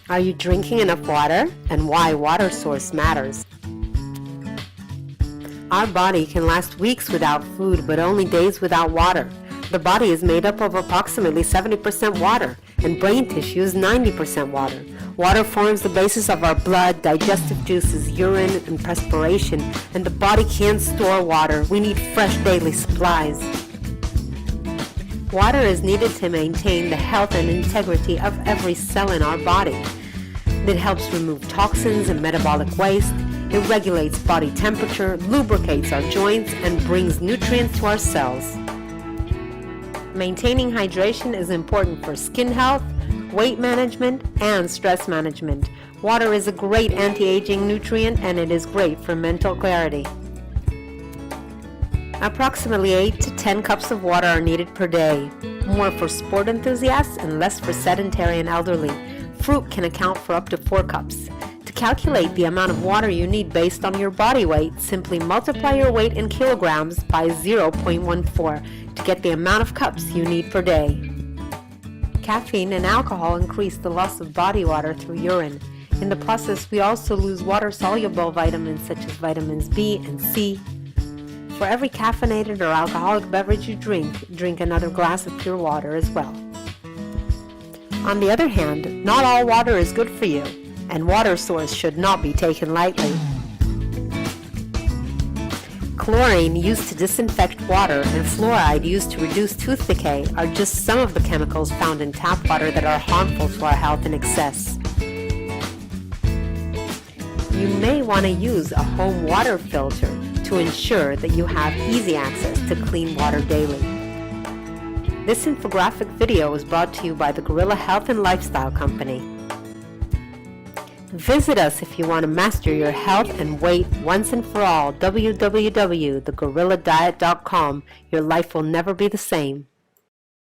Are you drinking enough water? And why water source matters. Our body can last weeks without food, but only days without water. The body is made up of approximately 70% water, and brain tissue is 90% water. Water forms the basis of our blood, digestive juices, urine, and perspiration, and the body can't store water. We need fresh daily supplies. Water is needed to maintain the health and integrity of every cell in our body. It helps remove toxins and metabolic waste. It regulates body temperature, lubricates our joints, and brings nutrients to our cells. Maintaining hydration is important for skin health, weight management, and stress management. Water is a great anti-aging nutrient, and it is great for mental clarity. Approximately 8 to 10 cups of water are needed per day, more for sport enthusiasts and less for sedentary and elderly. Fruit can account for up to 4 cups. To calculate the amount of water you need based on your body weight, simply multiply your weight in kilograms by 0.14 to get the amount of cups you need per day. Caffeine and alcohol increase the loss of body water through urine. In the process, we also lose water-soluble vitamins such as vitamins B and C. For every caffeinated or alcoholic beverage you drink another glass of pure water as well. On the other hand, not all water is good for you, and water source should not be taken lightly. Chlorine used to disinfect water and fluoride used to reduce tooth decay are just some of the chemicals found in tap water that are harmful to our health in excess. You may want to use a home water filter to ensure that you have easy access to clean water daily. This infographic video was brought to you by the Guerrilla Health and Lifestyle Company. Visit us if you want to master your health and weight once and for all. www.thegorilladiet.com. Your life will never be the same.